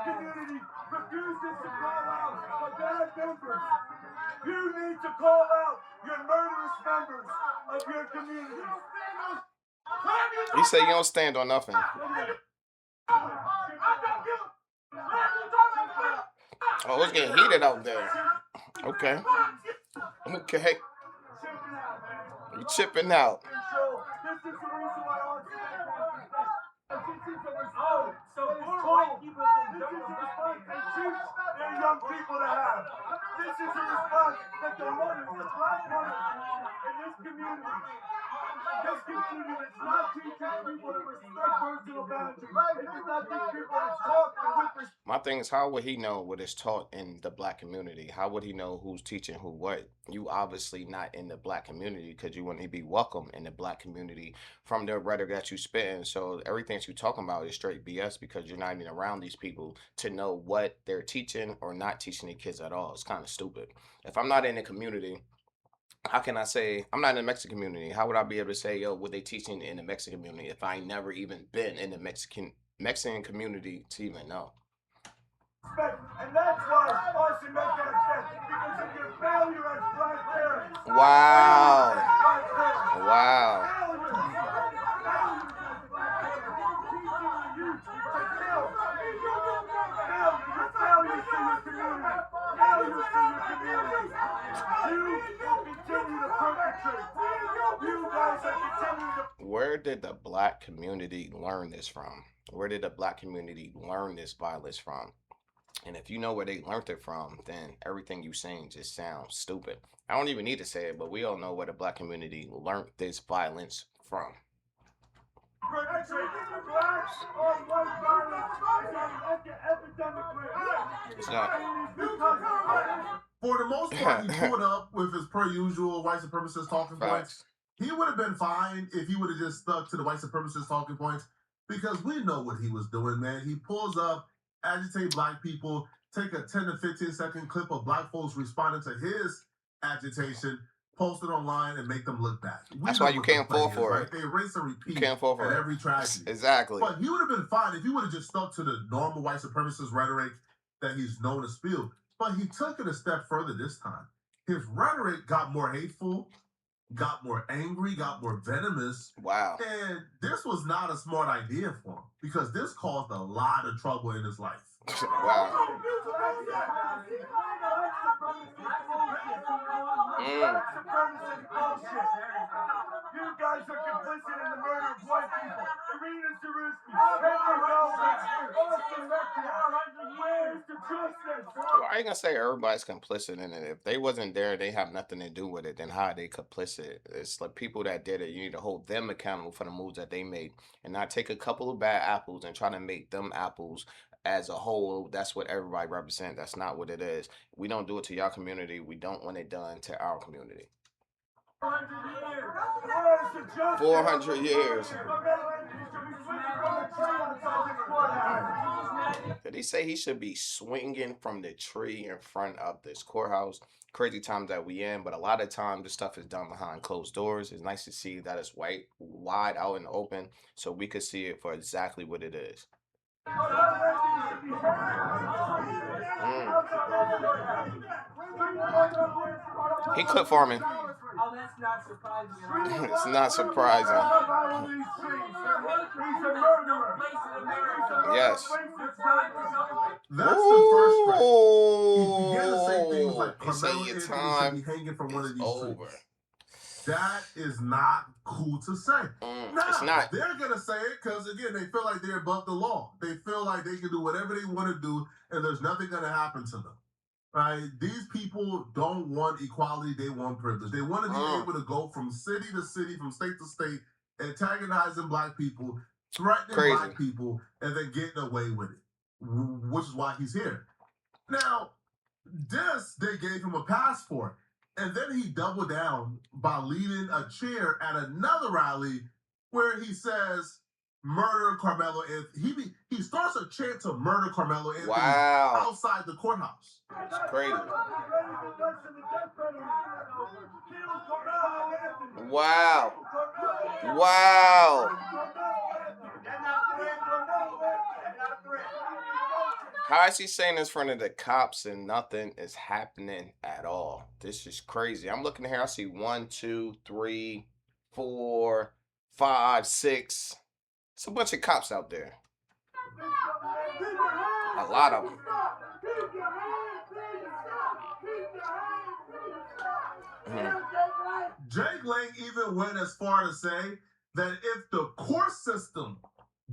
community refuses to call out the bad members. You need to call out your murderous members of your community. He said you don't stand on nothing. Oh, it's getting heated out there. Okay. Okay. You chipping out. So white people can teach their young people to have. This is a response that the mothers, the black mothers in this community does not teach people to respect personal boundaries. It does not teach people to talk with respect. My thing is, how would he know what is taught in the black community? How would he know who's teaching who what? You obviously not in the black community because you wouldn't be welcome in the black community from the rhetoric that you spitting. So everything that you talking about is straight BS because you're not even around these people to know what they're teaching or not teaching the kids at all. It's kind of stupid. If I'm not in the community, how can I say I'm not in the Mexican community? How would I be able to say, yo, what they teaching in the Mexican community if I ain't never even been in the Mexican community to even know? And that's why Austin Metcalf said, because of your failure as black parents. Wow. Wow. Where did the black community learn this from? Where did the black community learn this violence from? And if you know where they learned it from, then everything you saying just sounds stupid. I don't even need to say it, but we all know where the black community learned this violence from. It's not. For the most part, he pulled up with his per usual white supremacist talking points. He would have been fine if he would have just stuck to the white supremacist talking points because we know what he was doing, man. He pulls up, agitate black people, take a 10 to 15 second clip of black folks responding to his agitation, post it online, and make them look bad. That's why you can't fall for it. They rinse and repeat can't fall for at every tragedy. Exactly. But he would have been fine if he would have just stuck to the normal white supremacist rhetoric that he's known to spew. But he took it a step further this time. His rhetoric got more hateful, got more angry, got more venomous. Wow. And this was not a smart idea for him because this caused a lot of trouble in his life. Wow. You guys are complicit in the murder of white people. Well, I ain't gonna say everybody's complicit in it. If they wasn't there, they have nothing to do with it. Then how are they complicit? It's like people that did it. You need to hold them accountable for the moves that they made, and not take a couple of bad apples and try to make them apples as a whole. That's what everybody represents. That's not what it is. We don't do it to your community. We don't want it done to our community. 400 years. Did he say he should be swinging from the tree in front of this courthouse? Crazy times that we in, but a lot of times this stuff is done behind closed doors. It's nice to see that it's wide out in the open, so we could see it for exactly what it is. He clip farming. Oh, that's not surprising. It's not surprising. Yes. That's the first strike. He began to say things like Carmelo Anthony should be hanging from one of these over. trees. That is not cool to say. It's not. They're going to say it because, again, they feel like they're above the law. They feel like they can do whatever they want to do, and there's nothing going to happen to them. Right? These people don't want equality. They want privilege. They want to be able to go from city to city, from state to state, antagonizing black people, threatening black people, and then getting away with it, which is why he's here. Now, this, they gave him a pass for. And then he doubled down by leading a cheer at another rally where he says, murder Karmelo Anthony. He starts a chant to murder Karmelo Anthony outside the courthouse. It's crazy. Wow. Wow. How is he saying this in front of the cops and nothing is happening at all? This is crazy. I'm looking here. I see one, two, three, four, five, six. It's a bunch of cops out there. A lot of them. Jake Lang even went as far to say that if the court system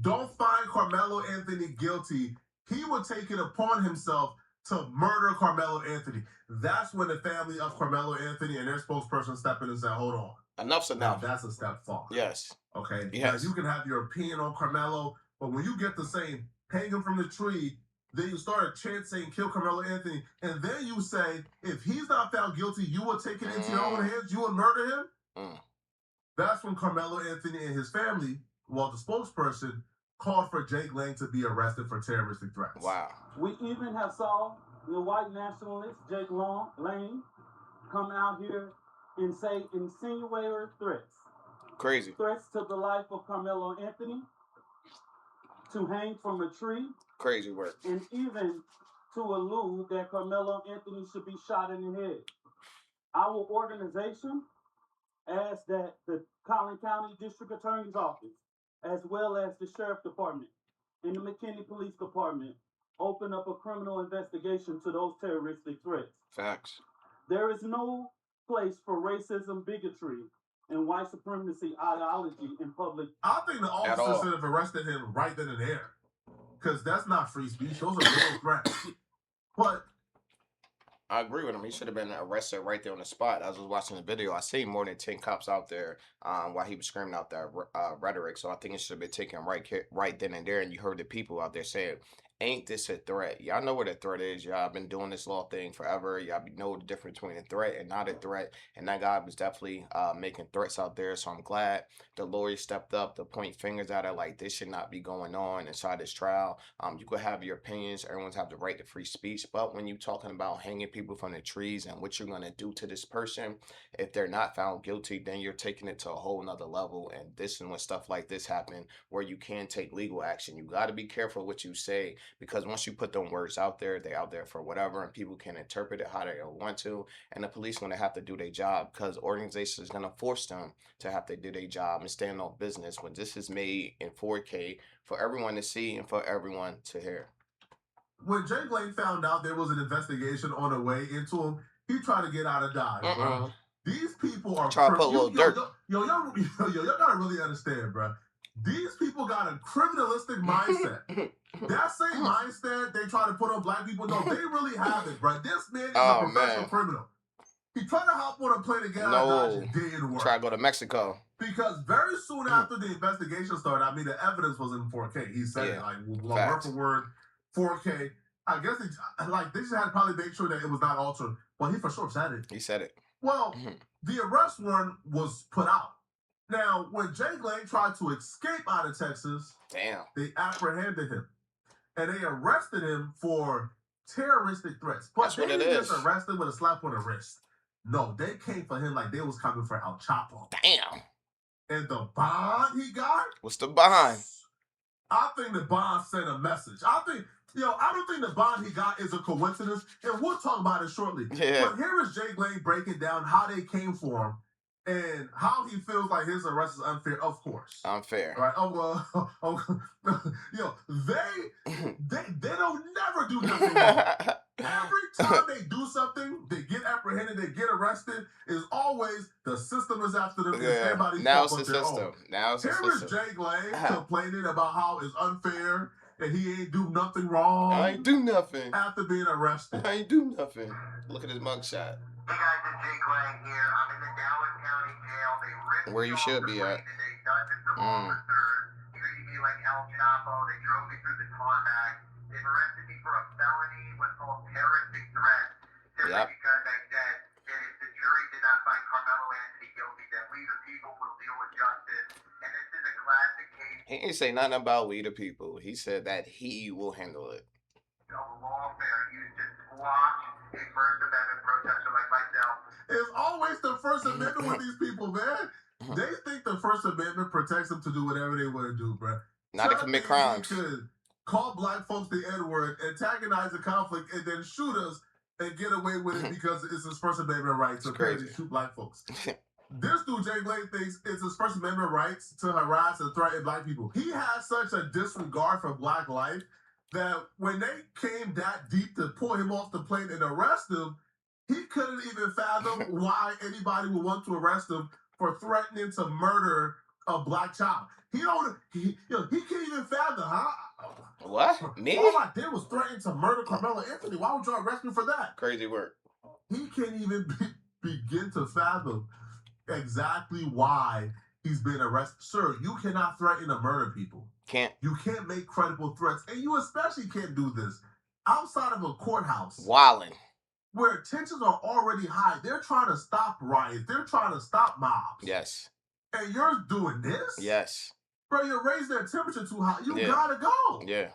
don't find Karmelo Anthony guilty, he would take it upon himself to murder Karmelo Anthony. That's when the family of Karmelo Anthony and their spokesperson stepped in and said, hold on. Enough's enough. Now, that's a step far. Yes. Okay? Yes. Now, you can have your opinion on Karmelo, but when you get to saying, hang him from the tree, then you start a chant saying, kill Karmelo Anthony, and then you say, if he's not found guilty, you will take it into your own hands, you will murder him? That's when Karmelo Anthony and his family, well, the spokesperson, called for Jake Lang to be arrested for terroristic threats. Wow. We even have saw the white nationalist Jake Lang come out here and say insinuatory threats. Crazy. Threats to the life of Karmelo Anthony, to hang from a tree. Crazy work. And even to allude that Karmelo Anthony should be shot in the head. Our organization asked that the Collin County District Attorney's Office, as well as the Sheriff Department and the McKinney Police Department, open up a criminal investigation to those terroristic threats. Facts. There is no place for racism, bigotry, and white supremacy ideology in public. I think the officers should have arrested him right then and there. Because that's not free speech. Those are real threats. But I agree with him. He should have been arrested right there on the spot. I was watching the video. I seen more than 10 cops out there while he was screaming out that rhetoric. So I think it should have been taken right then and there. And you heard the people out there saying, ain't this a threat? Y'all know what a threat is. Y'all been doing this law thing forever. Y'all know the difference between a threat and not a threat. And that guy was definitely making threats out there. So I'm glad the lawyer stepped up to point fingers at it like this should not be going on inside this trial. You could have your opinions. Everyone's have the right to free speech. But when you're talking about hanging people from the trees and what you're going to do to this person, if they're not found guilty, then you're taking it to a whole nother level. And this is when stuff like this happen where you can take legal action. You got to be careful what you say. Because once you put them words out there, they're out there for whatever, and people can interpret it how they want to, and the police going to have to do their job because organizations going to force them to have to do their job and stand on business when this is made in 4K for everyone to see and for everyone to hear. When Jake Lang found out there was an investigation on the way into him, he tried to get out of Dodge, bro. These people are trying to put a little dirt. Y'all gotta really understand, bro. These people got a criminalistic mindset. That same mindset they try to put on black people, no, they really have it, bro. This man is a professional criminal. He tried to hop on a plane to get out of Dodge. It didn't work. Try to go to Mexico. Because very soon after the investigation started, I mean, the evidence was in 4K. He said it, like, word for word, 4K. I guess they just had to probably make sure that it was not altered. Well, he for sure said it. He said it. Well, the arrest warrant was put out. Now, when Jake Lang tried to escape out of Texas, they apprehended him. And they arrested him for terroristic threats. But they didn't just arrest him with a slap on the wrist. No, they came for him like they was coming for El Chapo. Damn. And the bond he got? What's the bond? I think the bond sent a message. I don't think the bond he got is a coincidence. And we'll talk about it shortly. Yeah. But here is Jake Lang breaking down how they came for him. And how he feels like his arrest is unfair, of course. Unfair. Right? They don't never do nothing wrong. Every time they do something, they get apprehended, they get arrested, is always the system is after them. Yeah. Now it's the system. Now it's the system. Here is Jake Lang complaining about how it's unfair and he ain't do nothing wrong. I ain't do nothing. After being arrested. I ain't do nothing. Look at his mugshot. Hey guys, it's Jake Lang here. I'm in the Dallas County Jail. They ripped where you should be at. They done this some officers. Treated me like El Chapo. They drove me through the tarmac. They've arrested me for a felony, what's called terroristic threat. Simply because I said that if the jury did not find Karmelo Anthony guilty, that we the people will deal with justice. And this is a classic case. He didn't say nothing about we the people. He said that he will handle it. Of lawfare used to squash a First Amendment protester like myself. It's always the First Amendment with these people, man. They think the First Amendment protects them to do whatever they want to do, bro. Not to commit crimes. Could call black folks the N-word, antagonize the conflict, and then shoot us and get away with it because it's his First Amendment right to apparently shoot black folks. This dude, Jay Glade, thinks it's his First Amendment rights to harass and threaten black people. He has such a disregard for black life that when they came that deep to pull him off the plane and arrest him, he couldn't even fathom why anybody would want to arrest him for threatening to murder a black child. He can't even fathom, huh? What? Me? All I did was threaten to murder Karmelo Anthony. Why would y'all arrest me for that? Crazy work. He can't even begin to fathom exactly why he's been arrested. Sir, you cannot threaten to murder people. Can't. You can't make credible threats. And you especially can't do this outside of a courthouse. Wildin'. Where tensions are already high. They're trying to stop riots. They're trying to stop mobs. Yes. And you're doing this? Yes. Bro, you're raising their temperature too high. You gotta go. Yeah.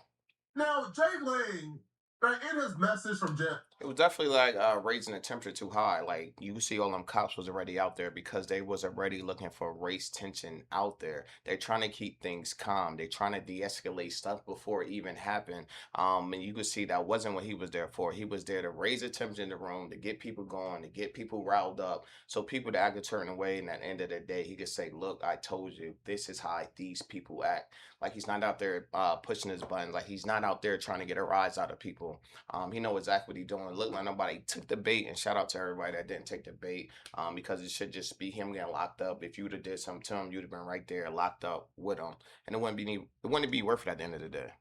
Now, Jay Glade, in his message from jail, it was definitely like raising the temperature too high. Like you see all them cops was already out there because they was already looking for race tension out there. They're trying to keep things calm. They're trying to de-escalate stuff before it even happened. And you could see that wasn't what he was there for. He was there to raise the temperature in the room, to get people going, to get people riled up, so people that could turn away. And at the end of the day, he could say, "Look, I told you, this is how these people act." Like he's not out there pushing his buttons. Like he's not out there trying to get a rise out of people. He knows exactly what he's doing. Look like nobody took the bait, and shout out to everybody that didn't take the bait, because it should just be him getting locked up. If you would have did something to him, you'd have been right there locked up with him, and it wouldn't be worth it at the end of the day.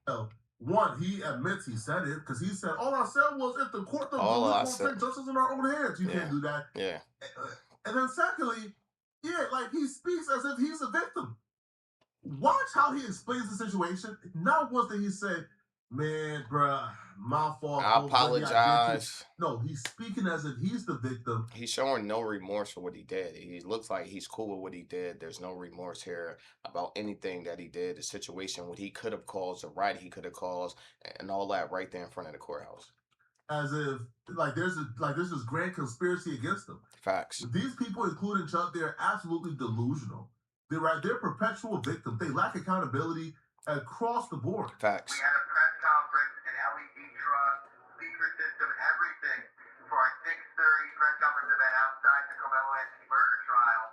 One, he admits he said it because he said, "All I said was if the court don't take justice in our own hands, you can't do that." Yeah. And then secondly, like he speaks as if he's a victim. Watch how he explains the situation. Not once did he say, "Man, bruh, my fault. I apologize." No, he's speaking as if he's the victim. He's showing no remorse for what he did. He looks like he's cool with what he did. There's no remorse here about anything that he did. The situation, what he could have caused, the riot he could have caused, and all that right there in front of the courthouse. As if there's this grand conspiracy against them. Facts. These people, including Chud, they're absolutely delusional. They're perpetual victims. They lack accountability across the board. Facts. We had a press conference, an LED truck, speaker system, everything for our 6:30 press conference event outside the Karmelo Anthony murder trial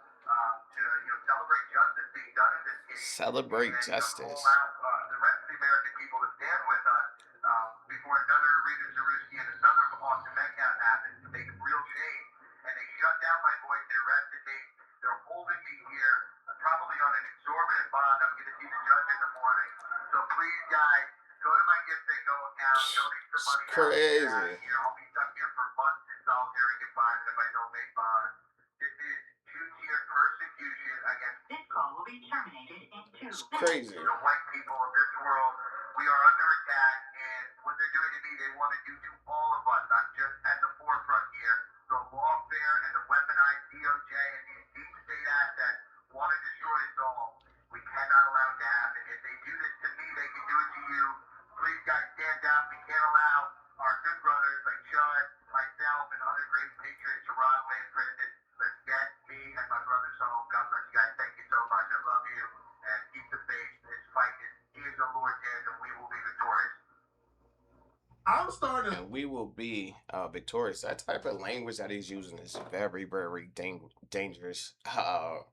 to celebrate justice being done in this case. Celebrate justice. Call out the rest of the American people to stand with us before another Rita Zeruski and another Austin Metcalf happens to make real change. And they shut down my voice. They arrested me. They're holding me here, probably on an exorbitant bond. I'm going to see the judge in the morning. So please, guys, go to my Gift and Go account, donate some money. Crazy. I'll be stuck here for months in solitary confinement if I don't make bonds. This is two-tier persecution against. This call will be terminated in 2 minutes. Crazy. The white people of this world, we are under attack, and what they're doing to me, they want to do to all of us. I'm just at the forefront here. The lawfare and the weaponized DOJ and these deep state assets want to destroy us all. We cannot allow it to happen. If they do this to me, they can do it to you. Please, guys, stand down. We can't allow our good brothers like Chud, myself, and other great patriots to rot away in prison. Let's get me and my brothers home. God bless you guys. Thank you so much. I love you. And keep the faith. This fight is the Lord's hands, and we will be victorious. I'm starting. And we will be victorious. That type of language that he's using is very, very dangerous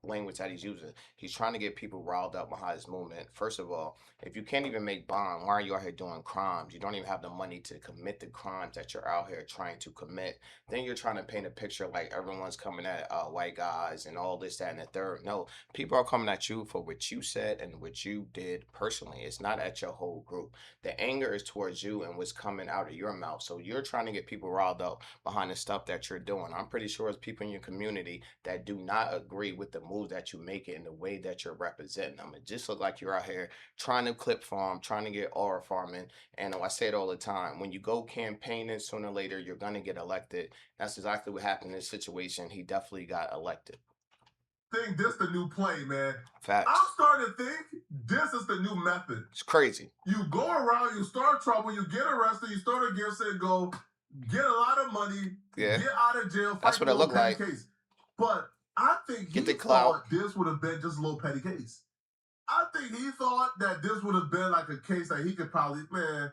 language that he's using. He's trying to get people riled up behind his movement. First of all, if you can't even make bond, why are you out here doing crimes? You don't even have the money to commit the crimes that you're out here trying to commit. Then you're trying to paint a picture like everyone's coming at white guys and all this, that, and the third. No, people are coming at you for what you said and what you did personally. It's not at your whole group. The anger is towards you and what's coming out of your mouth. So you're trying to get people riled up behind the stuff that you're doing. I'm pretty sure it's people in your community that do not agree with the moves that you make and the way that you're representing them. It just looks like you're out here trying to clip farm, trying to get aura farming. And I say it all the time, when you go campaigning, sooner or later you're going to get elected. That's exactly what happened in this situation. He definitely got elected. Think this the new play, man. Facts. I'm starting to think this is the new method. It's crazy. You go around, you start trouble, you get arrested, you start a give, say go, get a lot of money, get out of jail. That's what it looked like. Case. But I think get he the clout. thought this would have been just a little petty case. I think he thought that this would have been like a case that he could probably, man,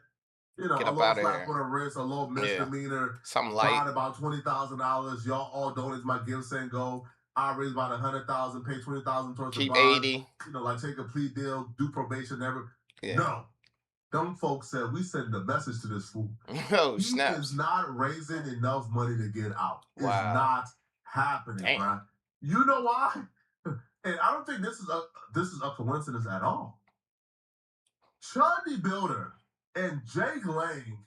Get a up little out of slap here. on the wrist, a little Yeah. misdemeanor, Something bond light. about $20,000. Y'all all donate my gifts and go. I raise about $100,000, pay $20,000 towards the Keep bond. 80. Like take a plea deal, do probation, never. Yeah. No. Them folks said we send a message to this fool. Oh, He snaps. is not raising enough money to get out. Wow. It's not happening, bro. You know why? And I don't think this is a coincidence at all. Chud the Builder and Jake Lang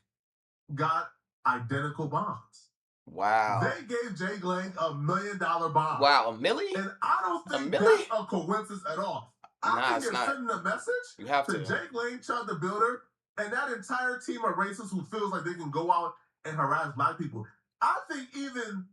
got identical bonds. Wow. They gave Jake Lang $1 million bond. Wow, $1 million? And I don't think $1 that's a coincidence at all. I think it's they're not. sending a message You have to. Jake Lang, Chud the Builder, and that entire team of racists who feels like they can go out and harass black people. I think even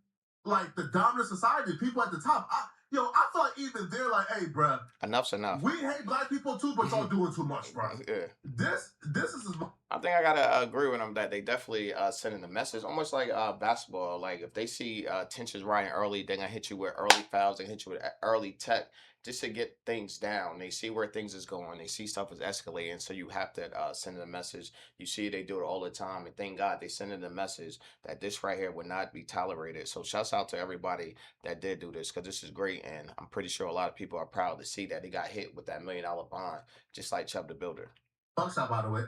like the dominant society, people at the top, I feel like even they're like, hey, bruh, enough's enough. We hate black people too, but y'all doing too much, bro. Yeah. This is. I think I gotta agree with them that they definitely sending a message, almost like basketball. Like if they see tensions rising early, they're gonna hit you with early fouls, they hit you with early tech just to get things down. They see where things is going, they see stuff is escalating, so you have to send a message. You see they do it all the time, and thank God they sending a message that this right here would not be tolerated. So shouts out to everybody that did do this, because this is great, and I'm pretty sure a lot of people are proud to see that they got hit with that $1 million bond, just like Chud the Builder. Buckshot, by the way,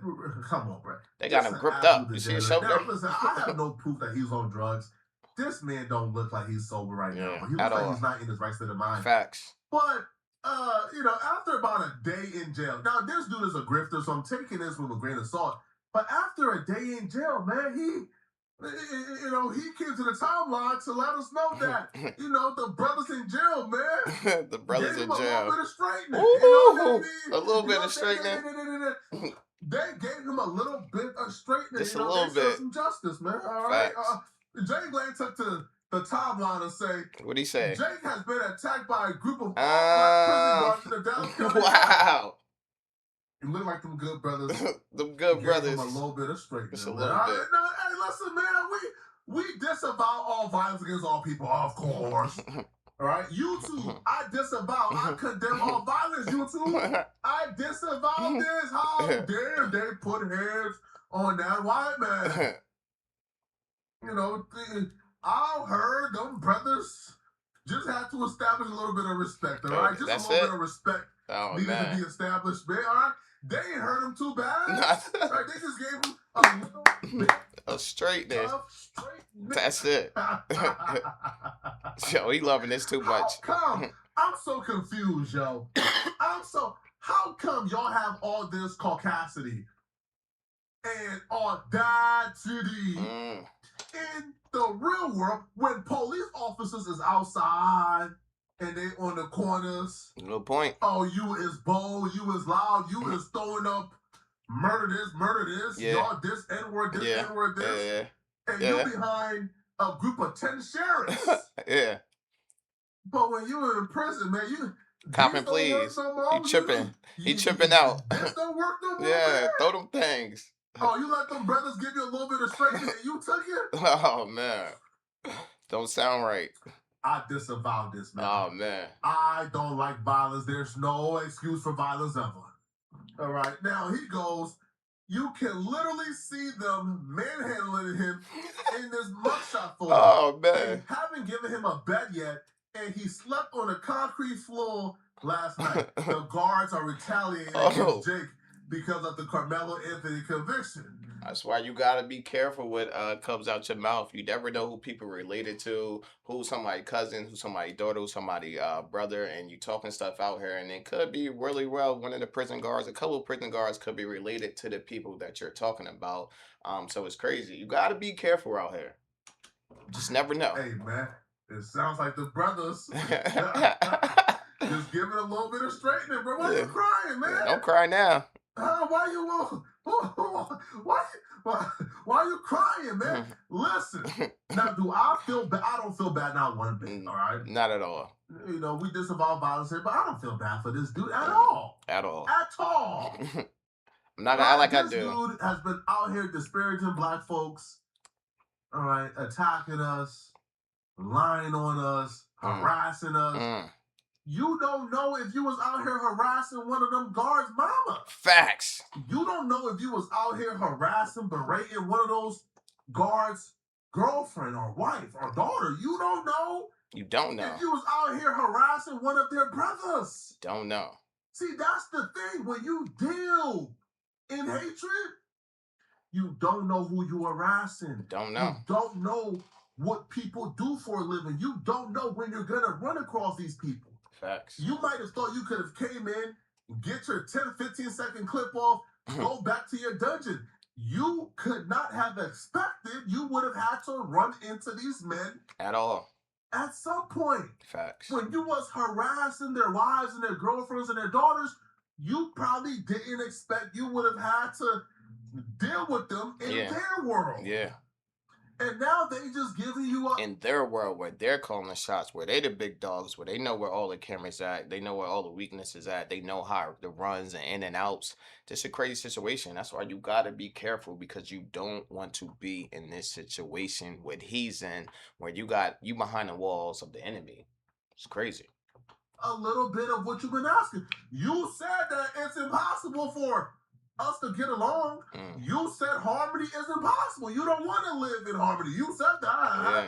come on, bro. They got him gripped up. You see his shoulder? Now, listen, I have no proof that he's on drugs. This man don't look like he's sober right now. He looks like he's not in his right state of mind. Facts. But, after about a day in jail, now this dude is a grifter, so I'm taking this with a grain of salt. But after a day in jail, man, he came to the timeline to let us know that, the brothers in jail, man. The brothers in jail. A little bit of straightening. Ooh, a little bit of straightening. They gave him a little bit of straightening. Just a little bit. Some justice, man. All right. Jake Lang took to the timeline and say, what'd he say? Jake has been attacked by a group of black prison guards in the Dallas County. Wow. You look like them good brothers. Them good brothers. Him a little bit of straightening. Just a little bit. No, hey, listen, man. We disavow all violence against all people, of course. All right, you two, I disavow, I condemn all violence, you two. I disavow this. How dare they put hands on that white man? I heard them brothers just have to establish a little bit of respect, all right? Just a little bit of respect needed to be established, man, all right? They ain't hurt him too bad. All right, they just gave him a little bit of straightness. That's it. Yo, he loving this too much. I'm so confused, yo. How come y'all have all this caucasity and audacity in the real world when police officers is outside and they on the corners? No point. Oh, you is bold, you is loud, you is throwing up murder this, y'all this N-word, this N-word, this. And you behind a group of 10 sheriffs. Yeah. But when you were in prison, man, copping please. He tripping. He tripping out. This don't work no more. Yeah, man. throw them things. Oh, you let them brothers give you a little bit of straightening and you took it? Oh, man. Don't sound right. I disavow this, man. Oh, man. I don't like violence. There's no excuse for violence ever. All right. Now, he goes, you can literally see them manhandling him in this mugshot photo. Oh, man. They haven't given him a bed yet, and he slept on a concrete floor last night. The guards are retaliating against Jake because of the Karmelo Anthony conviction. That's why you gotta be careful what comes out your mouth. You never know who people related to, who's somebody's cousin, who's somebody's daughter, who's somebody's brother, and you talking stuff out here, and it could be really well one of the prison guards, a couple of prison guards could be related to the people that you're talking about. So it's crazy. You gotta be careful out here. Just never know. Hey man, it sounds like the brothers just giving a little bit of straightening, bro. Why you crying, man? Don't cry now. Why you crying, man? Listen, now do I feel bad? I don't feel bad, not one bit. All right, not at all. We disavow violence here, but I don't feel bad for this dude at all. At all. At all. I'm not gonna act like I do. This dude has been out here disparaging black folks. All right, attacking us, lying on us, harassing us. You don't know if you was out here harassing one of them guards' mama. Facts. You don't know if you was out here harassing, berating one of those guards' girlfriend or wife or daughter. You don't know. You don't know. If you was out here harassing one of their brothers. Don't know. See, that's the thing. When you deal in hatred, you don't know who you harassing. Don't know. You don't know what people do for a living. You don't know when you're going to run across these people. Facts. You might have thought you could have came in, get your 10, 15-second clip off, go back to your dungeon. You could not have expected you would have had to run into these men. At all. At some point. Facts. When you was harassing their wives and their girlfriends and their daughters, you probably didn't expect you would have had to deal with them in their world. Yeah. And now they just giving you up. In their world, where they're calling the shots, where they the big dogs, where they know where all the cameras at, they know where all the weaknesses at, they know how the runs and in and outs. Just a crazy situation. That's why you gotta be careful, because you don't want to be in this situation what he's in, where you behind the walls of the enemy. It's crazy. A little bit of what you've been asking. You said that it's impossible for us to get along. You said harmony is impossible. You don't want to live in harmony. You said that. Yeah,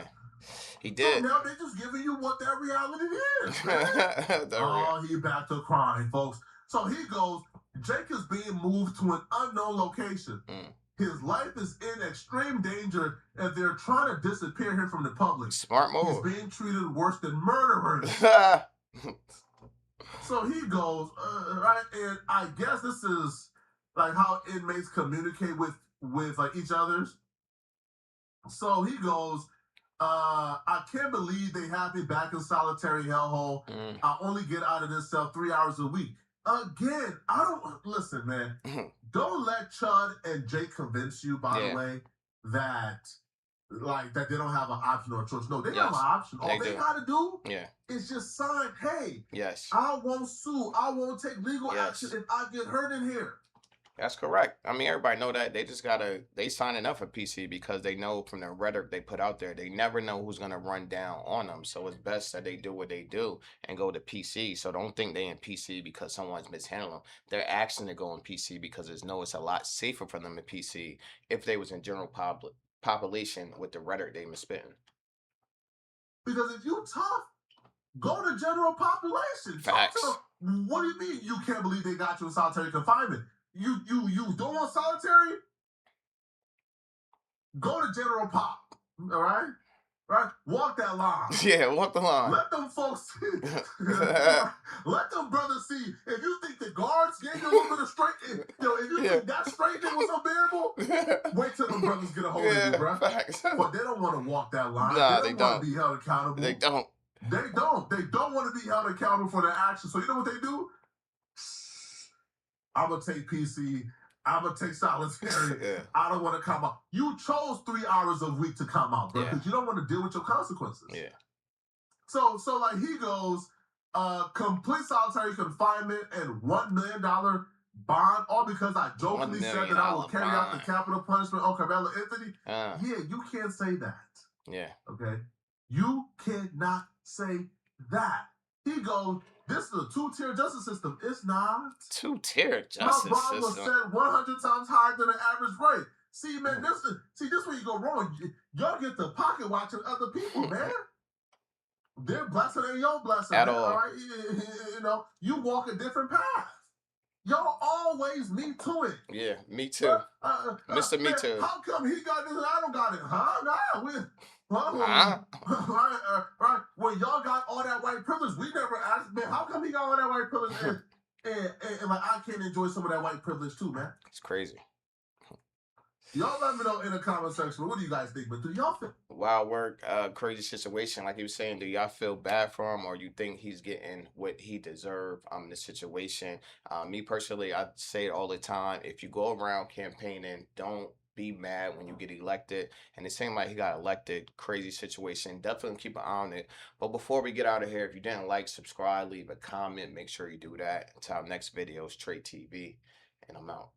he did. So now they're just giving you what that reality is. Oh, he back to crying, folks. So he goes, Jake is being moved to an unknown location. His life is in extreme danger, and they're trying to disappear him from the public. Smart move. He's being treated worse than murderers. So he goes, right, and I guess this is like how inmates communicate with like each other's. So he goes, I can't believe they have me back in solitary hellhole. I only get out of this cell 3 hours a week. Again, I don't listen, man. Don't let Chud and Jake convince you, by the way, that they don't have an option or a choice. No, they have an option. All they gotta do is just sign, hey, I won't sue. I won't take legal action if I get hurt in here. That's correct. I mean, everybody know that. They just they signing up for PC because they know from the rhetoric they put out there, they never know who's going to run down on them. So it's best that they do what they do and go to PC. So don't think they in PC because someone's mishandling them. They're asking to go in PC because it's a lot safer for them in PC if they was in general population with the rhetoric they been spitting. Because if you tough, go to general population. Facts. What do you mean you can't believe they got you in solitary confinement? You don't want solitary? Go to general pop. All right? Right? Walk that line. Yeah, walk the line. Let them folks see. Let them brothers see. If you think the guards gave you a little bit of straight, if you think that straightness was unbearable, wait till them brothers get a hold of you, bro. Facts. But they don't want to walk that line. Nah, they don't want to be held accountable. They don't. They don't want to be held accountable for their actions. So you know what they do? I'm going to take PC. I'm going to take solitary. I don't want to come out. You chose 3 hours a week to come out, bro, because you don't want to deal with your consequences. Yeah. So like he goes, complete solitary confinement and $1 million bond, all because I jokingly said that I will carry out the capital punishment on Karmelo Anthony. Yeah, you can't say that. Yeah. Okay? You cannot say that. He goes, this is a two-tier justice system. It's not. Two-tier justice system. My bond was set 100 times higher than the average rate. See, man, this where you go wrong. Y'all get the pocket watching other people, man. Their blessing ain't your blessing. At man, all. Right? You know, you walk a different path. Y'all always me to it. Yeah, me too. Mr. Me Too. How come he got this and I don't got it? Huh? Right. When y'all got all that white privilege, we never asked, man, how come he got all that white privilege and like I can't enjoy some of that white privilege too, man? It's crazy. Y'all let me know in the comment section. What do you guys think? But do y'all feel wild work, crazy situation, like he was saying, do y'all feel bad for him, or you think he's getting what he deserved in this situation? Me personally, I say it all the time, if you go around campaigning, don't be mad when you get elected. And it seemed like he got elected. Crazy situation. Definitely keep an eye on it. But before we get out of here, if you didn't like, subscribe, leave a comment, make sure you do that. Until our next video, it's TRETV, and I'm out.